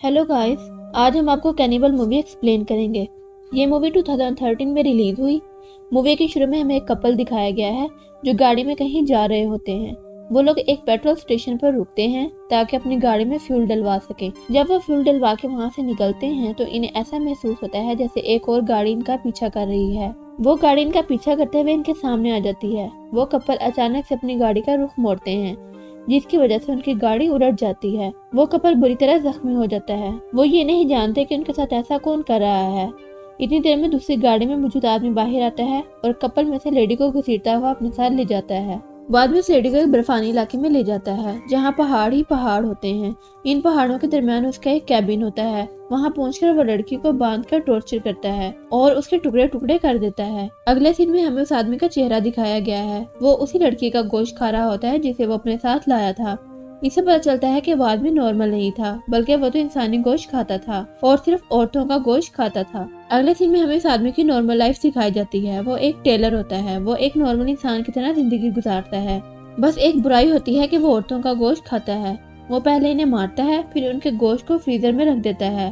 Hello guys, आज हम आपको कैनिबल मूवी एक्सप्लेन करेंगे। ये मूवी 2013 में रिलीज हुई। मूवी के शुरू में हमें एक कपल दिखाया गया है जो गाड़ी में कहीं जा रहे होते हैं। वो लोग एक पेट्रोल स्टेशन पर रुकते हैं ताकि अपनी गाड़ी में फ्यूल डलवा सके। जब वो फ्यूल डलवा के वहाँ से निकलते हैं तो इन्हें ऐसा महसूस होता है जैसे एक और गाड़ी इनका पीछा कर रही है। वो गाड़ी इनका पीछा करते हुए इनके सामने आ जाती है। वो कपल अचानक से अपनी गाड़ी का रुख मोड़ते हैं जिसकी वजह से उनकी गाड़ी उलट जाती है। वो कपल बुरी तरह जख्मी हो जाता है। वो ये नहीं जानते कि उनके साथ ऐसा कौन कर रहा है। इतनी देर में दूसरी गाड़ी में मौजूद आदमी बाहर आता है और कपल में से लेडी को घसीटता हुआ अपने साथ ले जाता है। बाद में उस लेडी को एक बर्फानी इलाके में ले जाता है जहाँ पहाड़ ही पहाड़ होते हैं। इन पहाड़ों के दरमियान उसका एक कैबिन होता है। वहाँ पहुंचकर वो लड़की को बांधकर टॉर्चर करता है और उसके टुकड़े टुकड़े कर देता है। अगले सीन में हमें उस आदमी का चेहरा दिखाया गया है। वो उसी लड़की का गोश्त खा रहा होता है जिसे वो अपने साथ लाया था। इससे पता चलता है कि वो आदमी नॉर्मल नहीं था, बल्कि वो तो इंसानी गोश्त खाता था और सिर्फ औरतों का गोश्त खाता था। अगले सीन में हमें इस आदमी की नॉर्मल लाइफ दिखाई जाती है। वो एक टेलर होता है। वो एक नॉर्मल इंसान की तरह जिंदगी गुजारता है। बस एक बुराई होती है कि वो औरतों का गोश्त खाता है। वो पहले इन्हें मारता है, फिर उनके गोश्त को फ्रीजर में रख देता है,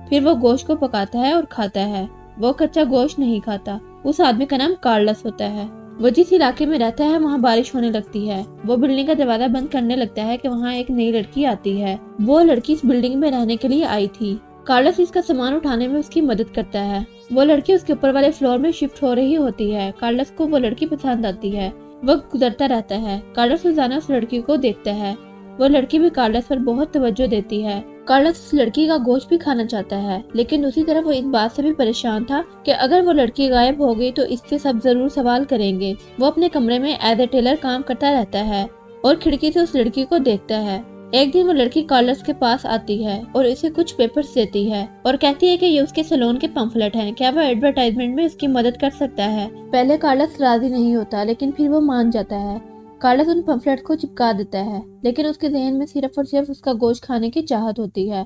फिर वो गोश्त को पकाता है और खाता है। वो कच्चा गोश्त नहीं खाता। उस आदमी का नाम कार्लस होता है। वो जिस इलाके में रहता है वहाँ बारिश होने लगती है। वो बिल्डिंग का दरवाजा बंद करने लगता है कि वहाँ एक नई लड़की आती है। वो लड़की इस बिल्डिंग में रहने के लिए आई थी। कार्लस इसका सामान उठाने में उसकी मदद करता है। वो लड़की उसके ऊपर वाले फ्लोर में शिफ्ट हो रही होती है। कार्लस को वो लड़की पसंद आती है। वो गुजरता रहता है। कार्लस रोजाना उस लड़की को देखता है। वो लड़की भी कार्लस पर बहुत तवज्जो देती है। कार्लस उस लड़की का गोश्त भी खाना चाहता है, लेकिन दूसरी तरफ वो इस बात से भी परेशान था कि अगर वो लड़की गायब हो गई तो इससे सब जरूर सवाल करेंगे। वो अपने कमरे में एज ए टेलर काम करता रहता है और खिड़की से उस लड़की को देखता है। एक दिन वो लड़की कार्लस के पास आती है और इसे कुछ पेपर्स देती है और कहती है कि ये उसके सैलून के पंफलेट हैं, क्या वो एडवर्टाइजमेंट में उसकी मदद कर सकता है। पहले कार्लस राजी नहीं होता, लेकिन फिर वो मान जाता है। कार्लस उन पंफलेट को चिपका देता है, लेकिन उसके जहन में सिर्फ और सिर्फ उसका गोश्त खाने की चाहत होती है।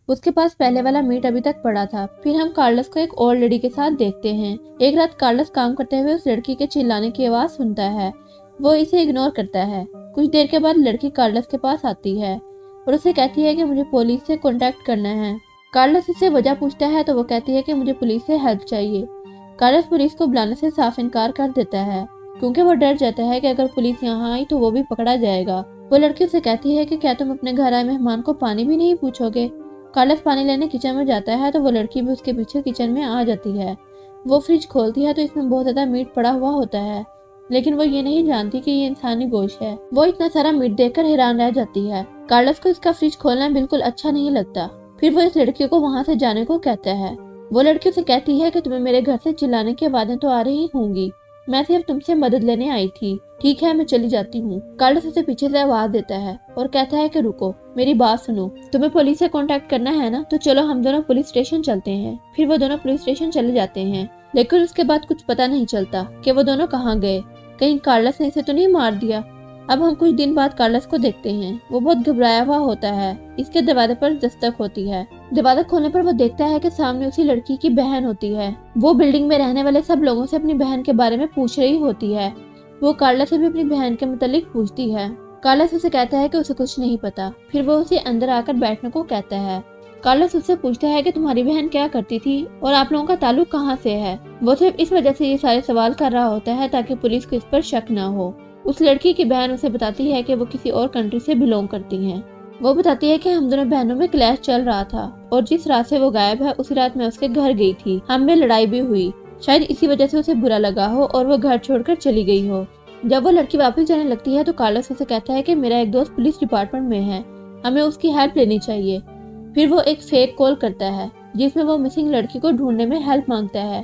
उसके पास पहले वाला मीट अभी तक पड़ा था। फिर हम कार्लस को एक और लड़की के साथ देखते हैं। एक रात कार्लस काम करते हुए उस लड़की के चिल्लाने की आवाज सुनता है। वो इसे इग्नोर करता है। कुछ देर के बाद लड़की कार्लस के पास आती है और उसे कहती है कि मुझे पुलिस से कांटेक्ट करना है। कार्लस इससे वजह पूछता है तो वो कहती है कि मुझे पुलिस से हेल्प चाहिए। कार्लस पुलिस को बुलाने से साफ इनकार कर देता है क्योंकि वो डर जाता है कि अगर पुलिस यहाँ आई तो वो भी पकड़ा जाएगा। वो लड़की उसे कहती है कि क्या तुम अपने घर आए मेहमान को पानी भी नहीं पूछोगे। कार्लस पानी लेने किचन में जाता है तो वो लड़की भी उसके पीछे किचन में आ जाती है। वो फ्रिज खोलती है तो इसमें बहुत ज्यादा मीट पड़ा हुआ होता है, लेकिन वो ये नहीं जानती कि ये इंसानी गोश्त है। वो इतना सारा मीट देखकर हैरान रह जाती है। कार्लस को इसका फ्रिज खोलना बिल्कुल अच्छा नहीं लगता। फिर वो इस लड़की को वहाँ से जाने को कहता है। वो लड़की उसे कहती है कि तुम्हें मेरे घर से चिल्लाने की आवाजें तो आ रही होंगी, मैं सिर्फ तुमसे मदद लेने आई थी। ठीक है, मैं चली जाती हूँ। कार्लस उसे पीछे से आवाज देता है और कहता है कि रुको, मेरी बात सुनो। तुम्हें पुलिस से कांटेक्ट करना है ना, तो चलो हम दोनों पुलिस स्टेशन चलते हैं। फिर वो दोनों पुलिस स्टेशन चले जाते हैं, लेकिन उसके बाद कुछ पता नहीं चलता कि वो दोनों कहाँ गए। कहीं कार्लस ने इसे तो नहीं मार दिया। अब हम कुछ दिन बाद कार्लस को देखते हैं। वो बहुत घबराया हुआ होता है। इसके दरवाजे पर दस्तक होती है। दरवाजा खोलने पर वो देखता है कि सामने उसी लड़की की बहन होती है। वो बिल्डिंग में रहने वाले सब लोगों से अपनी बहन के बारे में पूछ रही होती है। वो कार्लस से भी अपनी बहन के मुतालिक पूछती है। कार्लस उसे कहता है कि उसे कुछ नहीं पता। फिर वो उसे अंदर आकर बैठने को कहता है। कार्लस उससे पूछता है कि तुम्हारी बहन क्या करती थी और आप लोगों का ताल्लुक कहाँ से है। वो सिर्फ इस वजह से ये सारे सवाल कर रहा होता है ताकि पुलिस को इस पर शक न हो। उस लड़की की बहन उसे बताती है कि वो किसी और कंट्री से बिलोंग करती हैं। वो बताती है कि हम दोनों बहनों में क्लैश चल रहा था और जिस रात से वो गायब है उसी रात मैं उसके घर गई थी। हम में लड़ाई भी हुई। शायद इसी वजह से उसे बुरा लगा हो और वो घर छोड़कर चली गई हो। जब वो लड़की वापस जाने लगती है तो कार्लस उसे कहता है कि मेरा एक दोस्त पुलिस डिपार्टमेंट में है, हमें उसकी हेल्प लेनी चाहिए। फिर वो एक फेक कॉल करता है जिसमें वो मिसिंग लड़की को ढूंढने में हेल्प मांगता है।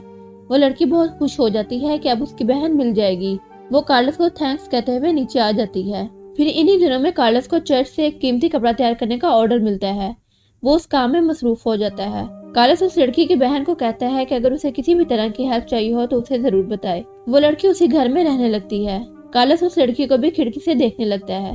वो लड़की बहुत खुश हो जाती है कि अब उसकी बहन मिल जाएगी। वो कार्लस को थैंक्स कहते हुए नीचे आ जाती है। फिर इन्हीं दिनों में कार्लस को चर्च से एक कीमती कपड़ा तैयार करने का ऑर्डर मिलता है। वो उस काम में मसरूफ हो जाता है। कार्लस उस लड़की की बहन को कहता है कि अगर उसे किसी भी तरह की हेल्प चाहिए हो तो उसे जरूर बताए। वो लड़की उसी घर में रहने लगती है। कार्लस उस लड़की को भी खिड़की से देखने लगता है।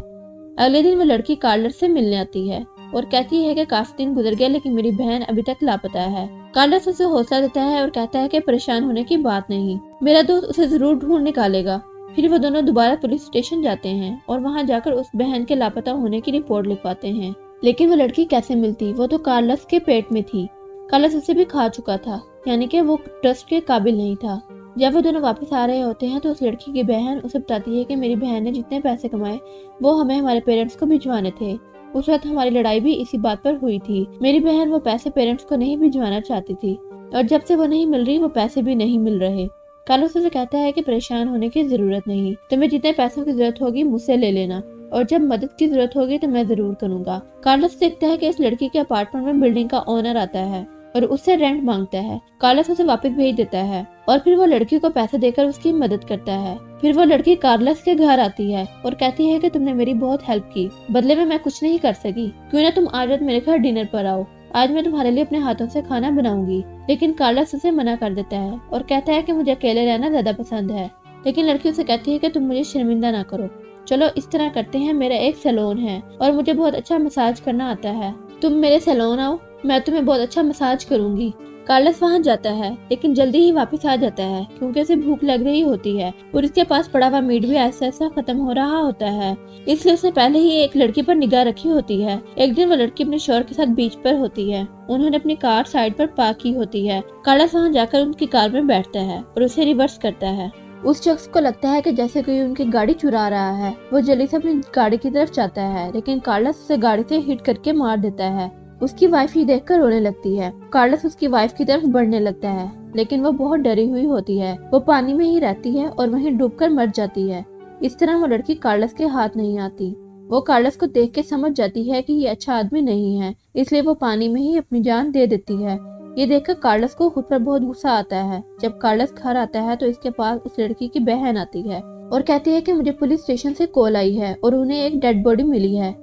अगले दिन वो लड़की कार्लस से मिलने आती है और कहती है कि काफी दिन गुजर गए लेकिन मेरी बहन अभी तक लापता है। कार्लस उसे हौसला देता है और कहता है कि परेशान होने की बात नहीं, मेरा दोस्त उसे जरूर ढूंढ निकालेगा। फिर वो दोनों दोबारा पुलिस स्टेशन जाते हैं और वहां जाकर उस बहन के लापता होने की रिपोर्ट लिखवाते हैं। लेकिन वो लड़की कैसे मिलती, वो तो कार्लस के पेट में थी। कार्लस उसे भी खा चुका था, यानी कि वो ट्रस्ट के काबिल नहीं था। जब वो दोनों वापस आ रहे होते हैं तो उस लड़की की बहन उसे बताती है कि मेरी बहन ने जितने पैसे कमाए वो हमें हमारे पेरेंट्स को भिजवाने थे। उस वक्त हमारी लड़ाई भी इसी बात पर हुई थी। मेरी बहन वो पैसे पेरेंट्स को नहीं भिजवाना चाहती थी और जब से वो नहीं मिल रही वो पैसे भी नहीं मिल रहे। कार्लोस उसे कहता है कि परेशान होने की जरूरत नहीं, तुम्हें जितने पैसों की जरूरत होगी मुझसे ले लेना और जब मदद की जरूरत होगी तो मैं जरूर करूंगा। कार्लोस देखता है कि इस लड़की के अपार्टमेंट में बिल्डिंग का ओनर आता है और उससे रेंट मांगता है। कार्लोस उसे वापस भेज देता है और फिर वो लड़की को पैसे देकर उसकी मदद करता है। फिर वो लड़की कार्लोस के घर आती है और कहती है कि तुमने मेरी बहुत हेल्प की, बदले में मैं कुछ नहीं कर सकी, क्यों ना तुम आज रात मेरे घर डिनर पर आओ, आज मैं तुम्हारे लिए अपने हाथों से खाना बनाऊंगी। लेकिन कार्लोस उसे मना कर देता है और कहता है कि मुझे अकेले रहना ज्यादा पसंद है। लेकिन लड़की उसे कहती है कि तुम मुझे शर्मिंदा ना करो, चलो इस तरह करते हैं, मेरा एक सैलून है और मुझे बहुत अच्छा मसाज करना आता है, तुम मेरे सैलून आओ, मैं तुम्हें बहुत अच्छा मसाज करूंगी। कार्लोस वहां जाता है लेकिन जल्दी ही वापस आ जाता है क्योंकि उसे भूख लग रही होती है और इसके पास पड़ा हुआ मीट भी ऐसा ऐसा खत्म हो रहा होता है, इसलिए उसने पहले ही एक लड़की पर निगाह रखी होती है। एक दिन वो लड़की अपने शौहर के साथ बीच पर होती है, उन्होंने अपनी कार साइड पर पार्क की होती है। कार्लोस वहां जाकर उनकी कार में बैठता है और उसे रिवर्स करता है। उस शख्स को लगता है कि जैसे कोई उनकी गाड़ी चुरा रहा है। वो जल्दी से अपनी गाड़ी की तरफ जाता है लेकिन कार्लोस उसे गाड़ी से हिट करके मार देता है। उसकी वाइफ ही देखकर रोने लगती है। कार्लोस उसकी वाइफ की तरफ बढ़ने लगता है लेकिन वो बहुत डरी हुई होती है। वो पानी में ही रहती है और वहीं डूबकर मर जाती है। इस तरह वो लड़की कार्लोस के हाथ नहीं आती। वो कार्लोस को देख के समझ जाती है कि ये अच्छा आदमी नहीं है, इसलिए वो पानी में ही अपनी जान दे देती है। ये देखकर कार्लोस को खुद पर बहुत गुस्सा आता है। जब कार्लोस घर आता है तो इसके पास उस लड़की की बहन आती है और कहती है कि मुझे पुलिस स्टेशन से कॉल आई है और उन्हें एक डेड बॉडी मिली है।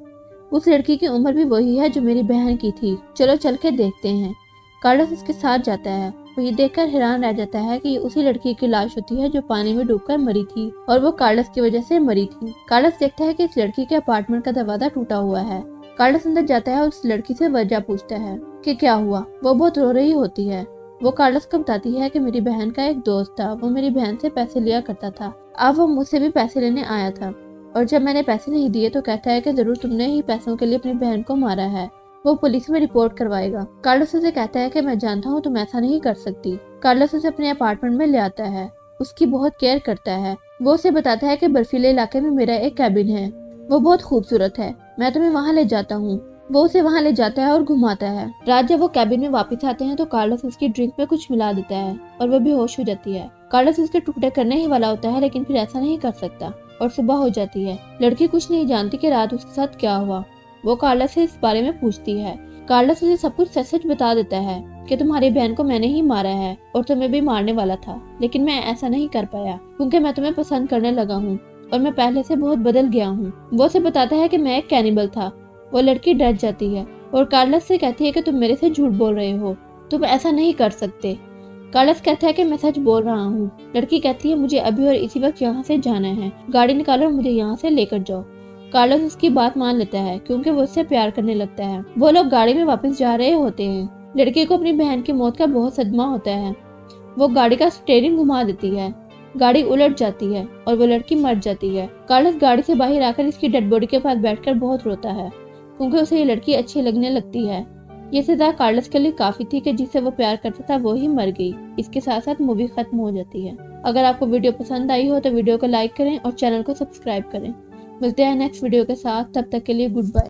उस लड़की की उम्र भी वही है जो मेरी बहन की थी, चलो चल के देखते हैं। कार्लोस उसके साथ जाता है। वो ये देखकर हैरान रह जाता है कि ये उसी लड़की की लाश होती है जो पानी में डूबकर मरी थी और वो कार्लोस की वजह से मरी थी। कार्लोस देखता है कि इस लड़की के अपार्टमेंट का दरवाजा टूटा हुआ है। कार्लोस अंदर जाता है और उस लड़की से वजह पूछता है कि क्या हुआ। वो बहुत रो रही होती है। वो कार्लोस को बताती है कि मेरी बहन का एक दोस्त था, वो मेरी बहन से पैसे लिया करता था, अब वो मुझसे भी पैसे लेने आया था और जब मैंने पैसे नहीं दिए तो कहता है कि जरूर तुमने ही पैसों के लिए अपनी बहन को मारा है, वो पुलिस में रिपोर्ट करवाएगा। कार्लोस उसे कहता है कि मैं जानता हूँ तुम ऐसा नहीं कर सकती। कार्लोस उसे अपने अपार्टमेंट में ले आता है, उसकी बहुत केयर करता है। वो उसे बताता है कि बर्फीले इलाके में मेरा एक कैबिन है, वो बहुत खूबसूरत है, मैं तुम्हें वहाँ ले जाता हूँ। वो उसे वहाँ ले जाता है और घुमाता है। रात जब वो कैबिन में वापस आते हैं तो कार्लोस उसकी ड्रिंक में कुछ मिला देता है और वो बेहोश हो जाती है। कार्लोस उसके टुकड़े करने ही वाला होता है लेकिन फिर ऐसा नहीं कर सकता और सुबह हो जाती है। लड़की कुछ नहीं जानती कि रात उसके साथ क्या हुआ। वो कार्लोस से इस बारे में पूछती है। कार्लोस उसे सब कुछ सच सच बता देता है कि तुम्हारी बहन को मैंने ही मारा है और तुम्हें भी मारने वाला था, लेकिन मैं ऐसा नहीं कर पाया क्योंकि मैं तुम्हें पसंद करने लगा हूँ और मैं पहले से बहुत बदल गया हूँ। वो उसे बताता है कि मैं एक कैनिबल था। वो लड़की डर जाती है और कार्लोस से कहती है कि तुम मेरे से झूठ बोल रहे हो, तुम ऐसा नहीं कर सकते। कार्लोस कहता है कि मैं सच बोल रहा हूँ। लड़की कहती है मुझे अभी और इसी वक्त यहाँ से जाना है, गाड़ी निकालो और मुझे यहाँ से लेकर जाओ। कार्लोस उसकी बात मान लेता है क्योंकि वो उससे प्यार करने लगता है। वो लोग गाड़ी में वापस जा रहे होते हैं। लड़की को अपनी बहन की मौत का बहुत सदमा होता है। वो गाड़ी का स्टीयरिंग घुमा देती है, गाड़ी उलट जाती है और वो लड़की मर जाती है। कार्लोस गाड़ी से बाहर आकर इसकी डेड बॉडी के पास बैठकर बहुत रोता है क्योंकि उसे ये लड़की अच्छी लगने लगती है। ये सजा कार्लोस के लिए काफी थी कि जिससे वो प्यार करता था वो ही मर गई। इसके साथ साथ मूवी खत्म हो जाती है। अगर आपको वीडियो पसंद आई हो तो वीडियो को लाइक करें और चैनल को सब्सक्राइब करें। मिलते हैं नेक्स्ट वीडियो के साथ, तब तक के लिए गुड बाय।